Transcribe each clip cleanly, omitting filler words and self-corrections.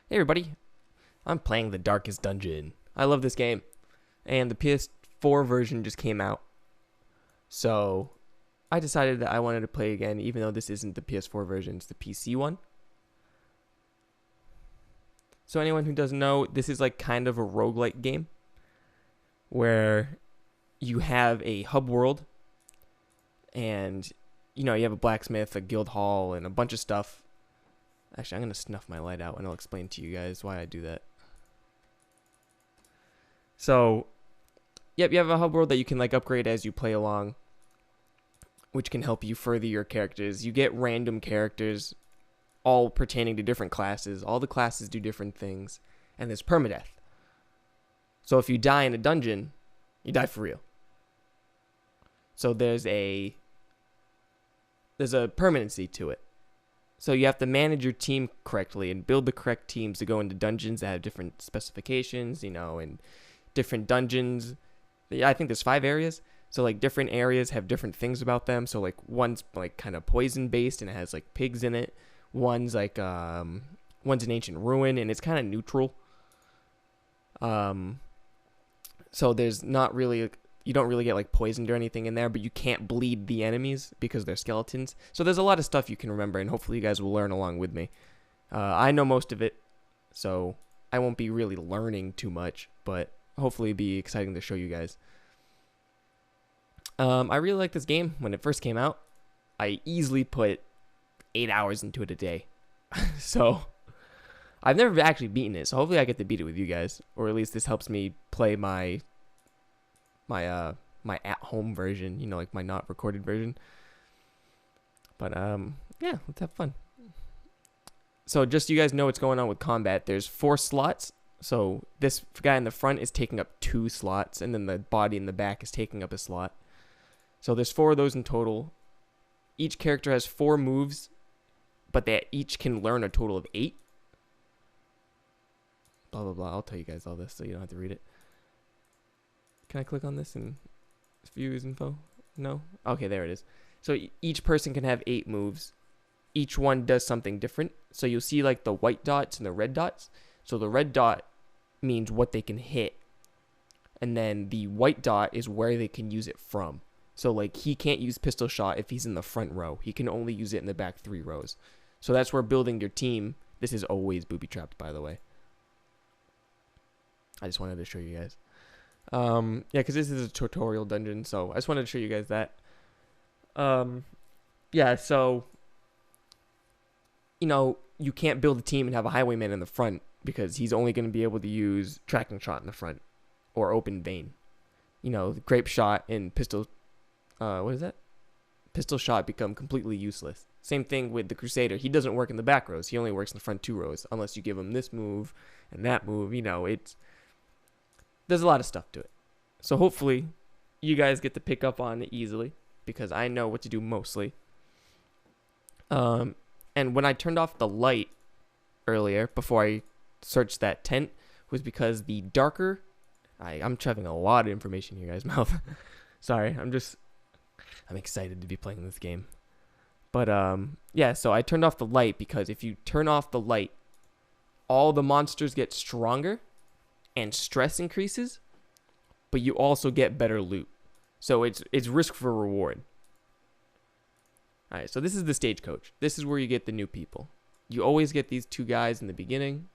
Hey everybody, I'm playing The Darkest Dungeon. I love this game. And the PS4 version just came out. So I decided that I wanted to play again, even though this isn't the PS4 version, it's the PC one. So anyone who doesn't know, this is like kind of a roguelike game where you have a hub world and you have a blacksmith, a guild hall, and a bunch of stuff. Actually, I'm going to snuff my light out and I'll explain to you guys why I do that. So, yep, you have a hub world that you can like upgrade as you play along, which can help you further your characters. You get random characters all pertaining to different classes. All the classes do different things, and there's permadeath. So if you die in a dungeon, you die for real. So there's a permanency to it. So you have to manage your team correctly and build the correct teams to go into dungeons that have different specifications, and different dungeons. I think there's 5 areas. So like different areas have different things about them. So like one's like kind of poison based and it has like pigs in it. One's like one's an ancient ruin and it's kind of neutral. So there's not really, you don't really get like poisoned or anything in there, but you can't bleed the enemies because they're skeletons. So there's a lot of stuff you can remember, and hopefully you guys will learn along with me. I know most of it, so I won't be really learning too much, but hopefully it'll be exciting to show you guys. I really like this game. When it first came out, I easily put 8 hours into it a day. So I've never actually beaten it, so hopefully I get to beat it with you guys, or at least this helps me play my at-home version, like my not recorded version. But yeah, let's have fun. So just so you guys know what's going on with combat, there's 4 slots. So this guy in the front is taking up 2 slots, and then the body in the back is taking up a slot. So there's 4 of those in total. Each character has 4 moves, but they each can learn a total of 8. Blah, blah, blah. I'll tell you guys all this so you don't have to read it. Can I click on this and view his info? No? Okay, there it is. So each person can have 8 moves. Each one does something different. So you'll see like the white dots and the red dots. So the red dot means what they can hit. And then the white dot is where they can use it from. So like he can't use pistol shot if he's in the front row. He can only use it in the back 3 rows. So that's where building your team. This is always booby trapped, by the way. I just wanted to show you guys. Yeah, because this is a tutorial dungeon, so I just wanted to show you guys that. Yeah, so you can't build a team and have a highwayman in the front because he's only going to be able to use tracking shot in the front or open vein. The grape shot and pistol pistol shot become completely useless. Same thing with the Crusader. He doesn't work in the back rows. He only works in the front 2 rows unless you give him this move and that move. There's a lot of stuff to it. So hopefully you guys get to pick up on it easily because I know what to do mostly. And when I turned off the light earlier before I searched that tent was because the darker... I'm shoving a lot of information in your guys' mouth. Sorry, I'm excited to be playing this game. But yeah, so I turned off the light because if you turn off the light, all the monsters get stronger and stress increases, but you also get better loot. So it's risk for reward. Alright, so this is the stagecoach. This is where you get the new people. You always get these 2 guys in the beginning.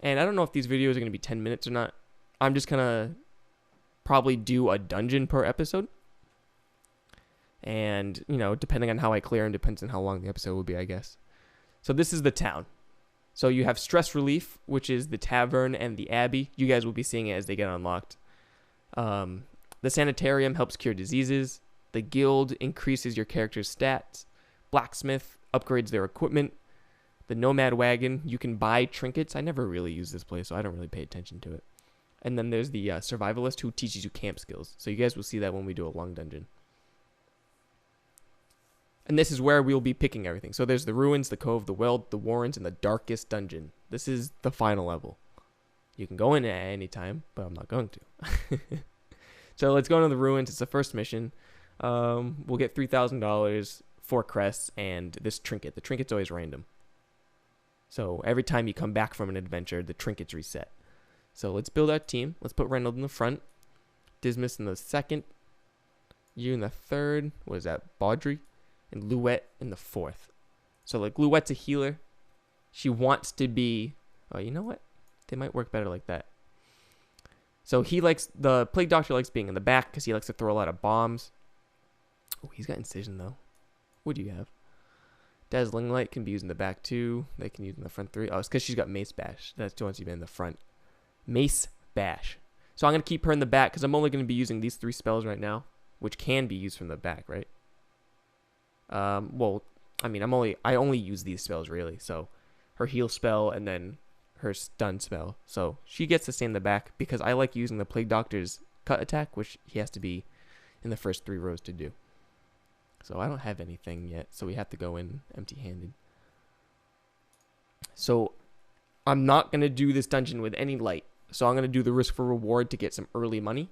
And I don't know if these videos are going to be 10 minutes or not. I'm just going to probably do a dungeon per episode. And, depending on how I clear them, depends on how long the episode will be, I guess. So this is the town. So you have Stress Relief, which is the tavern and the abbey. You guys will be seeing it as they get unlocked. The sanitarium helps cure diseases. The guild increases your character's stats. Blacksmith upgrades their equipment. The nomad wagon, you can buy trinkets. I never really use this place, so I don't really pay attention to it. And then there's the survivalist who teaches you camp skills. So you guys will see that when we do a long dungeon. And this is where we'll be picking everything. So there's the ruins, the cove, the weld, the warrens, and the darkest dungeon. This is the final level. You can go in at any time, but I'm not going to. So let's go into the ruins. It's the first mission. We'll get $3,000, 4 crests, and this trinket. The trinket's always random. So every time you come back from an adventure, the trinkets reset. So let's build our team. Let's put Reynold in the front, Dismas in the second, you in the third. What is that? Baudry, and Louette in the fourth. So like Louette's a healer. She wants to be. Oh, you know what? They might work better like that. So the Plague Doctor likes being in the back because he likes to throw a lot of bombs. Oh, he's got Incision though. What do you have? Dazzling Light can be used in the back too. They can use in the front three. Oh, it's because she's got Mace Bash. That's the one she's been in the front. Mace Bash. So I'm going to keep her in the back because I'm only going to be using these 3 spells right now, which can be used from the back, right? Well, I mean, I only use these spells really. So her heal spell and then her stun spell. So she gets to stay in the back because I like using the Plague Doctor's cut attack, which he has to be in the first 3 rows to do. So I don't have anything yet, so we have to go in empty-handed. So I'm not going to do this dungeon with any light. So I'm going to do the risk for reward to get some early money.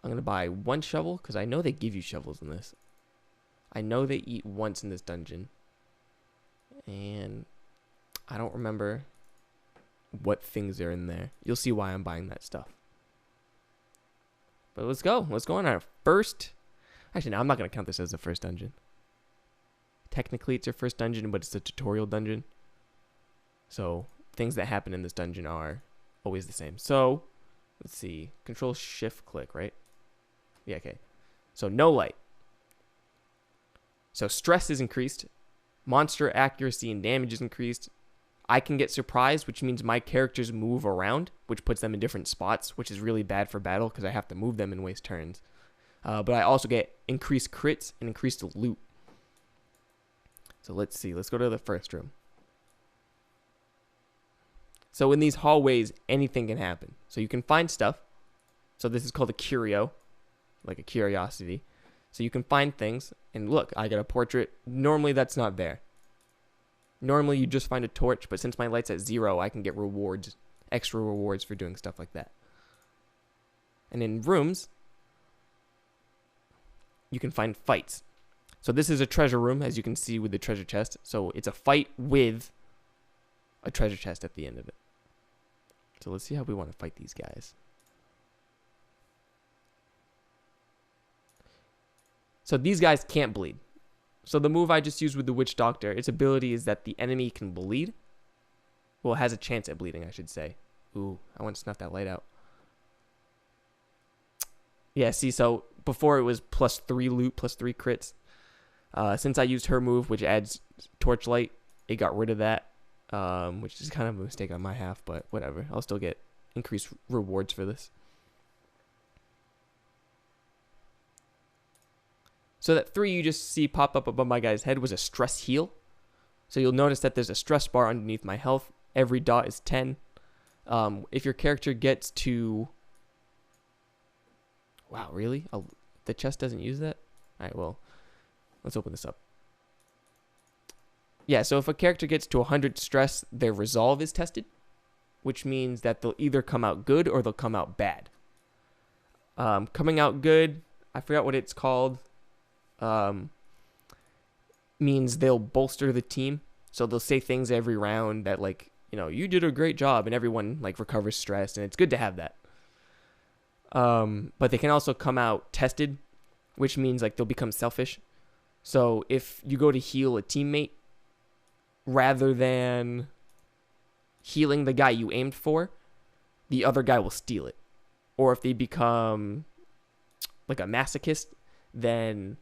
I'm going to buy 1 shovel, because I know they give you shovels in this. I know they eat once in this dungeon. And I don't remember what things are in there. You'll see why I'm buying that stuff. But let's go. Let's go on our first... Actually, no, I'm not going to count this as the first dungeon. Technically, it's your first dungeon, but it's a tutorial dungeon. So, things that happen in this dungeon are always the same. So, let's see. Control Shift click, right? Yeah, okay. So, no light. So, stress is increased. Monster accuracy and damage is increased. I can get surprised, which means my characters move around, which puts them in different spots, which is really bad for battle because I have to move them and waste turns. But I also get increased crits and increased loot. So let's see. Let's go to the first room. So in these hallways, anything can happen. So you can find stuff. So this is called a curio, like a curiosity. So you can find things. And look, I got a portrait. Normally that's not there. Normally you just find a torch. But since my light's at 0, I can get rewards, extra rewards for doing stuff like that. And in rooms... you can find fights. So this is a treasure room, as you can see with the treasure chest. So it's a fight with a treasure chest at the end of it. So let's see how we want to fight these guys. So these guys can't bleed. So the move I just used with the Witch Doctor, its ability is that the enemy can bleed. Well, it has a chance at bleeding, I should say. Ooh, I want to snuff that light out. Yeah, see, so before it was +3 loot, +3 crits. Since I used her move, which adds torchlight, it got rid of that, which is kind of a mistake on my half, but whatever. I'll still get increased rewards for this. So that 3 you just see pop up above my guy's head was a stress heal. So you'll notice that there's a stress bar underneath my health. Every dot is 10. If your character gets to... Wow, really? The chest doesn't use that? Alright, well, let's open this up. Yeah, so if a character gets to 100 stress, their resolve is tested, which means that they'll either come out good or they'll come out bad. Coming out good, I forgot what it's called, means they'll bolster the team. So they'll say things every round that, like, you know, you did a great job, and everyone, like, recovers stress, and it's good to have that. But they can also come out tested, which means like they'll become selfish. So if you go to heal a teammate, rather than healing the guy you aimed for, the other guy will steal it. Or if they become like a masochist, then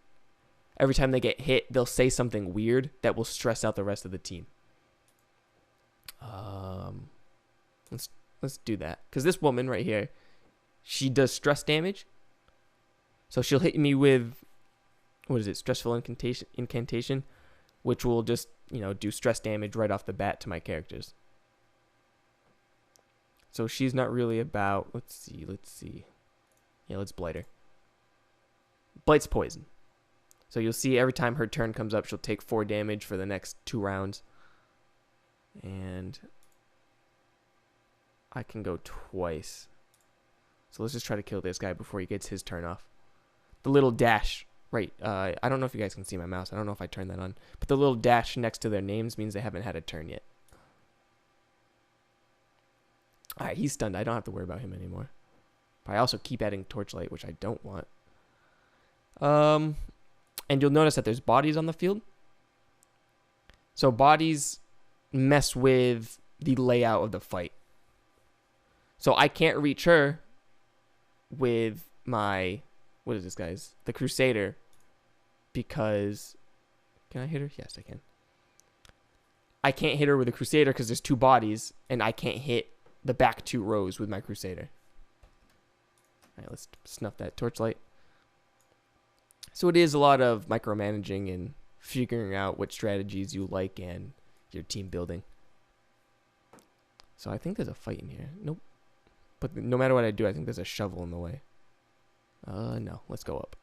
every time they get hit, they'll say something weird that will stress out the rest of the team. Let's do that. Because this woman right here, she does stress damage. So she'll hit me with, what is it, stressful incantation, which will just, you know, do stress damage right off the bat to my characters. So she's not really about, let's see. Yeah, let's blight her. Blight's poison. So you'll see every time her turn comes up, she'll take 4 damage for the next 2 rounds. And I can go twice. So let's just try to kill this guy before he gets his turn off. The little dash, right, I don't know if you guys can see my mouse. I don't know if I turned that on. But the little dash next to their names means they haven't had a turn yet. All right, he's stunned. I don't have to worry about him anymore. But I also keep adding Torchlight, which I don't want. And you'll notice that there's bodies on the field. So bodies mess with the layout of the fight. So I can't reach her with my, what is this guy's? The Crusader. Because, can I hit her? Yes, I can. I can't hit her with a Crusader because there's two bodies, and I can't hit the back two rows with my Crusader. All right, let's snuff that Torchlight. So it is a lot of micromanaging and figuring out what strategies you like and your team building. So I think there's a fight in here. Nope. But no matter what I do, I think there's a shovel in the way. No. Let's go up.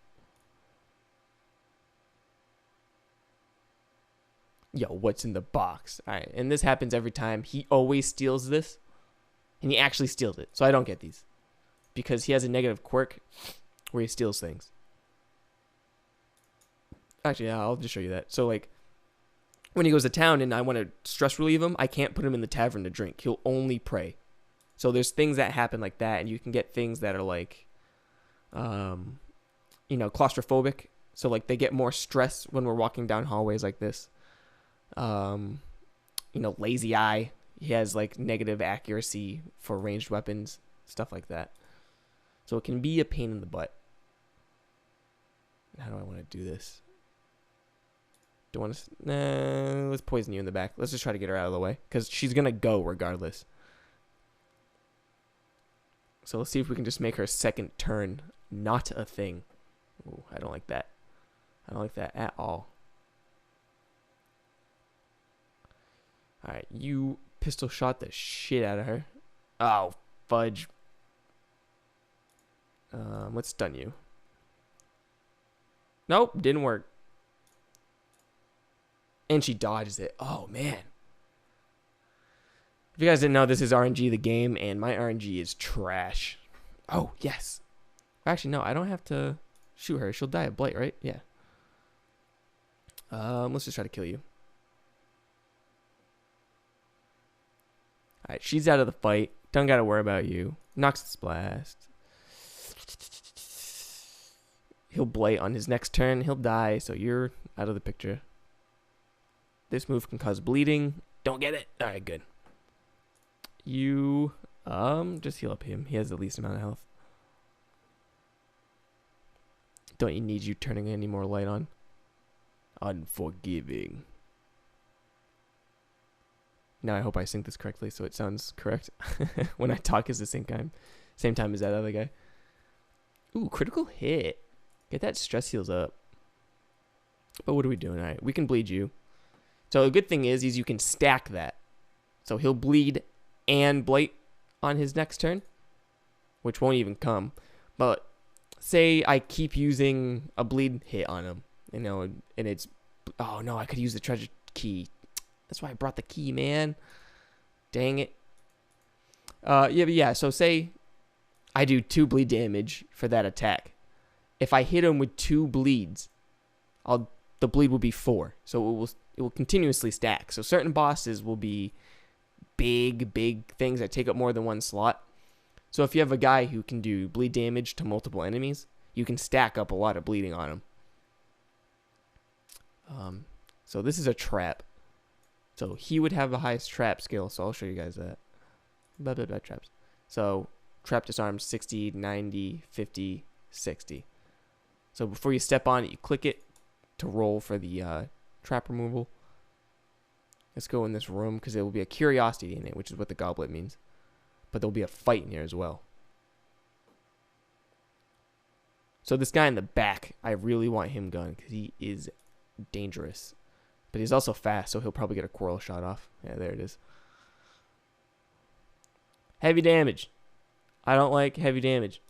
Yo, what's in the box? All right, and this happens every time. He always steals this, and he actually steals it. So I don't get these because he has a negative quirk where he steals things. Actually, yeah, I'll just show you that. So, like, when he goes to town and I want to stress relieve him, I can't put him in the tavern to drink. He'll only pray. So there's things that happen like that, and you can get things that are like, claustrophobic. So, like, they get more stress when we're walking down hallways like this. Lazy eye. He has, like, negative accuracy for ranged weapons, stuff like that. So it can be a pain in the butt. How do I want to do this? Let's poison you in the back. Let's just try to get her out of the way because she's going to go regardless. So let's see if we can just make her second turn not a thing. Ooh, I don't like that. I don't like that at all. All right, you pistol shot the shit out of her. Oh, fudge. Let's stun you. Nope, didn't work. And she dodges it. Oh, man. If you guys didn't know, this is RNG the game, and my RNG is trash. Oh, yes. Actually, no, I don't have to shoot her. She'll die of blight, right? Yeah. Let's just try to kill you. Alright, she's out of the fight. Don't gotta worry about you. Noxus Blast. He'll blight on his next turn. He'll die, so you're out of the picture. This move can cause bleeding. Don't get it. Alright, good. You, just heal up him. He has the least amount of health. Don't you need you turning any more light on? Unforgiving. Now I hope I sync this correctly so it sounds correct. When I talk is the same time as that other guy. Ooh, critical hit. Get that stress heals up. But what are we doing? All right, we can bleed you. So the good thing is you can stack that. So he'll bleed and blight on his next turn, which won't even come. But say I keep using a bleed hit on him, and it's, oh no, I could use the treasure key. That's why I brought the key, man. Dang it. Yeah. So say I do 2 bleed damage for that attack. If I hit him with 2 bleeds, the bleed will be 4. So it will continuously stack. So certain bosses will be big things that take up more than one slot. So if you have a guy who can do bleed damage to multiple enemies, you can stack up a lot of bleeding on him. So this is a trap. So he would have the highest trap skill, so I'll show you guys that. Traps. So trap disarms 60, 90, 50, 60. So before you step on it, you click it to roll for the trap removal. Let's go in this room because there will be a curiosity in it, which is what the goblet means. But there'll be a fight in here as well. So this guy in the back, I really want him gone because he is dangerous. But he's also fast, so he'll probably get a quarrel shot off. Yeah, there it is. Heavy damage. I don't like heavy damage.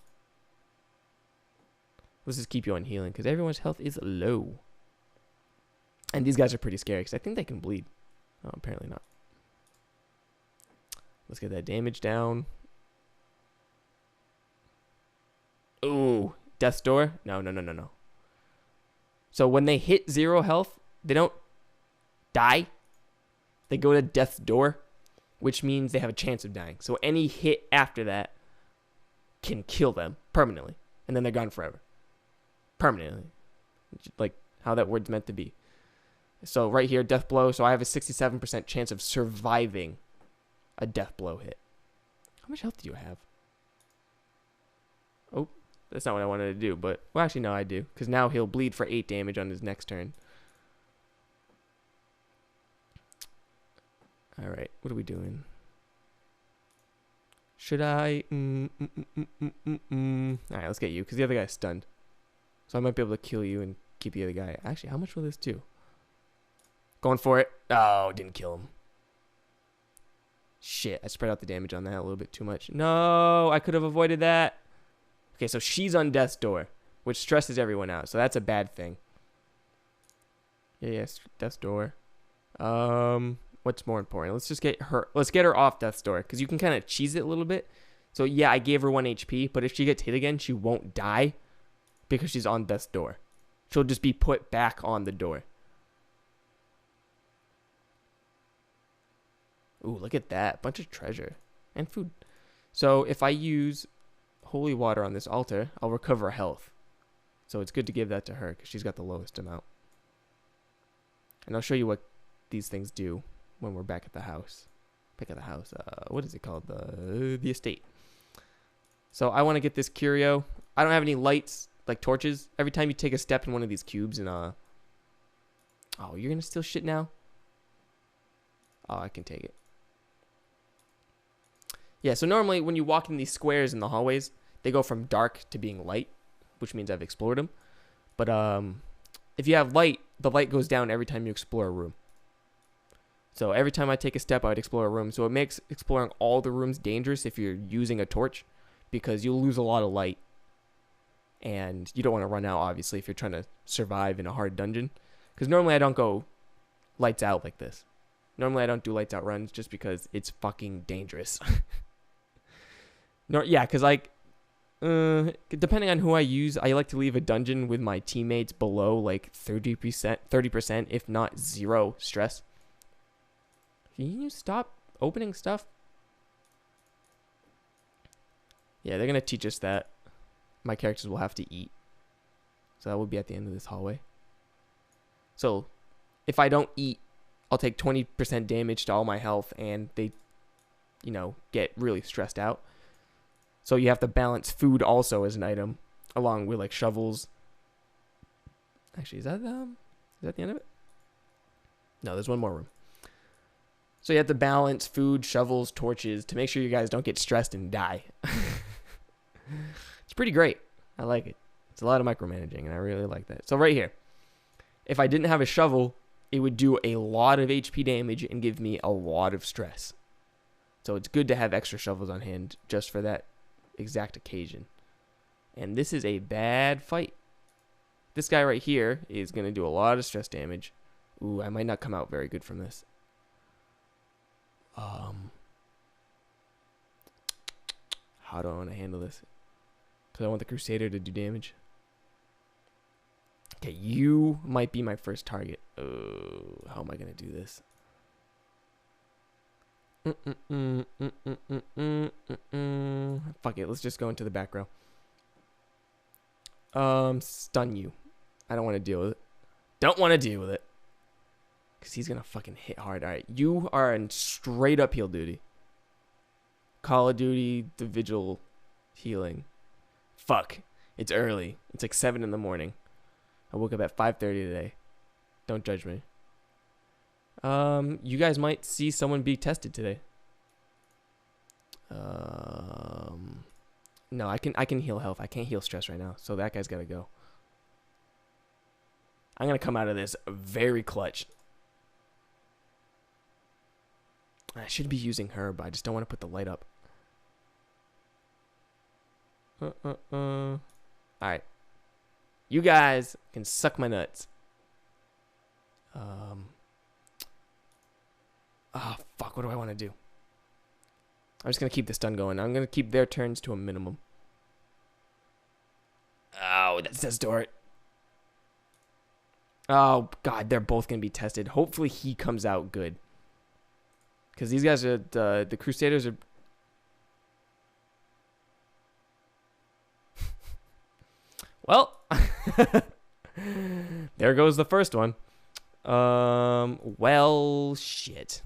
Let's just keep you on healing because everyone's health is low. And these guys are pretty scary because I think they can bleed. Oh, apparently not. Let's get that damage down. Ooh, death's door? No. So when they hit 0 health, they don't die. They go to death's door. which means they have a chance of dying. So any hit after that can kill them permanently, and then they're gone forever. Permanently. Like how that word's meant to be. So right here, death blow. So I have a 67% chance of surviving a death blow hit. How much health do you have? Oh, that's not what I wanted to do, but... Well, actually, no, I do. Because now he'll bleed for 8 damage on his next turn. Alright, what are we doing? Should I... Alright, let's get you, because the other guy's stunned. So I might be able to kill you and keep the other guy. Actually, how much will this do? Going for it. Oh, didn't kill him. Shit, I spread out the damage on that a little bit too much. No, I could have avoided that. Okay, so she's on death's door, which stresses everyone out. So that's a bad thing. Yeah, yes, death's door. What's more important? Let's just get her. Let's get her off death's door, because you can kind of cheese it a little bit. So yeah, I gave her 1 HP, but if she gets hit again, she won't die because she's on death's door. She'll just be put back on the door. Ooh, look at that. Bunch of treasure. And food. So if I use holy water on this altar, I'll recover health. So it's good to give that to her because she's got the lowest amount. And I'll show you what these things do when we're back at the house. Back at the house. What is it called? The estate. So I want to get this curio. I don't have any lights, like torches. Every time you take a step in one of these cubes and Oh, you're going to steal shit now? Oh, I can take it. Yeah, so normally when you walk in these squares in the hallways, they go from dark to being light, which means I've explored them. But if you have light, the light goes down every time you explore a room. So every time I take a step, I'd explore a room. So it makes exploring all the rooms dangerous if you're using a torch, because you'll lose a lot of light. And you don't want to run out, obviously, if you're trying to survive in a hard dungeon. Because normally I don't go lights out like this. Normally I don't do lights out runs just because it's fucking dangerous. No, yeah, because like, depending on who I use, I like to leave a dungeon with my teammates below like 30%, if not 0 stress. Can you stop opening stuff? Yeah, they're going to teach us that my characters will have to eat. So that will be at the end of this hallway. So if I don't eat, I'll take 20% damage to all my health, and they, get really stressed out. So you have to balance food also as an item, along with like shovels. Actually, is that the end of it? No, there's one more room. So you have to balance food, shovels, torches to make sure you guys don't get stressed and die. It's pretty great. I like it. It's a lot of micromanaging, and I really like that. So right here, if I didn't have a shovel, it would do a lot of HP damage and give me a lot of stress. So it's good to have extra shovels on hand just for that exact occasion. And this is a bad fight. This guy right here is going to do a lot of stress damage. Ooh, I might not come out very good from this. How do I want to handle this? Because I want the Crusader to do damage. Okay, you might be my first target. Oh, how am I going to do this? Fuck it, let's just go into the back row. Stun you. I don't want to deal with it. Don't want to deal with it. Because he's going to fucking hit hard. Alright, you are in straight up heal duty. Call of Duty, the Vigil healing. Fuck. It's early. It's like 7 in the morning. I woke up at 5:30 today. Don't judge me. You guys might see someone be tested today. No, I can heal health. I can't heal stress right now. So that guy's got to go. I'm going to come out of this very clutch. I should be using her, but I just don't want to put the light up. Alright. You guys can suck my nuts. Oh, fuck. What do I want to do? I'm just going to keep the stun going. I'm going to keep their turns to a minimum. Oh, that's distort. Oh, God. They're both going to be tested. Hopefully he comes out good. Because these guys are the Crusaders are. Well, there goes the first one. Well, shit.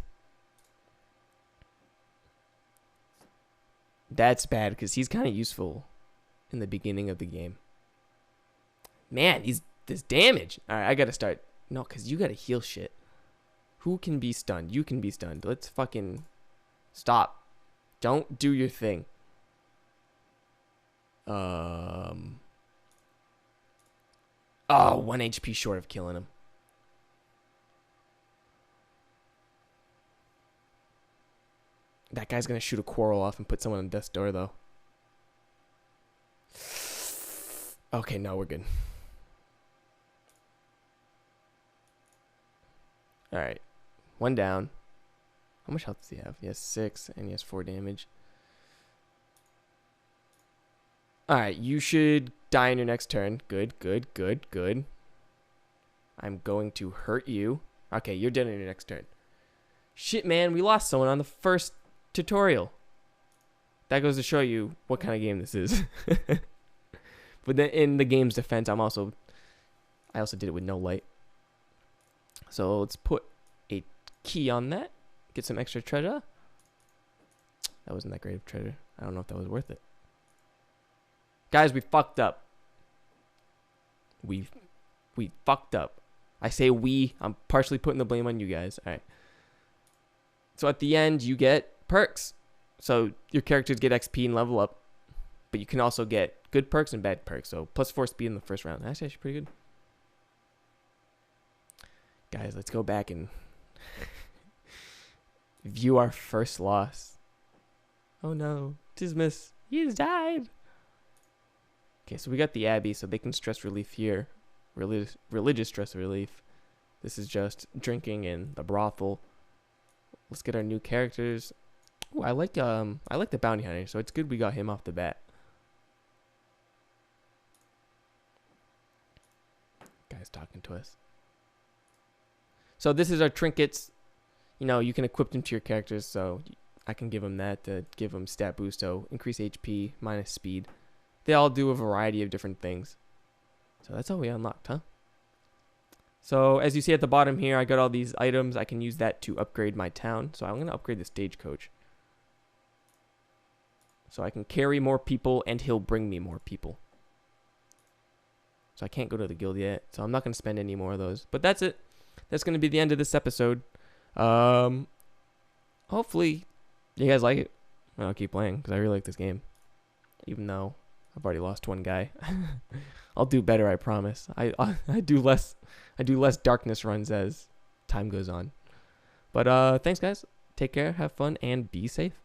That's bad because he's kind of useful in the beginning of the game. Man, he's this damage. All right, I gotta start. No, because you gotta heal shit. Who can be stunned? You can be stunned. Let's fucking stop. Don't do your thing. Oh, 1 HP short of killing him. That guy's gonna shoot a quarrel off and put someone on death's door, though. Okay, no, we're good. Alright. 1 down. How much health does he have? He has 6, and he has 4 damage. Alright, you should die in your next turn. Good, good, good, good. I'm going to hurt you. Okay, you're dead in your next turn. Shit, man, we lost someone on the first tutorial. That goes to show you what kind of game this is. But then in the game's defense, I also did it with no light. So let's put a key on that. Get some extra treasure. That wasn't that great of treasure. I don't know if that was worth it. Guys, we fucked up. We fucked up. I say we. I'm partially putting the blame on you guys. All right. So at the end, you get perks. So your characters get XP and level up. But you can also get good perks and bad perks. So +4 speed in the first round. That's actually pretty good. Guys, let's go back and view our first loss. Oh no. Tismus. He's died. Okay, so we got the Abbey, so they can stress relief here. Religious stress relief. This is just drinking in the brothel. Let's get our new characters. Ooh, I like the bounty hunter, so it's good we got him off the bat. Guy's talking to us. So this is our trinkets. You know, you can equip them to your characters, so I can give them that to give them stat boost, so increase HP, minus speed. They all do a variety of different things. So that's all we unlocked, huh? So as you see at the bottom here, I got all these items. I can use that to upgrade my town. So I'm going to upgrade the stagecoach. So I can carry more people and he'll bring me more people. So I can't go to the guild yet. So I'm not going to spend any more of those. But that's it. That's going to be the end of this episode. Hopefully you guys like it. I'll keep playing because I really like this game. Even though I've already lost 1 guy. I'll do better, I promise. I do less darkness runs as time goes on. But thanks guys. Take care, have fun, and be safe.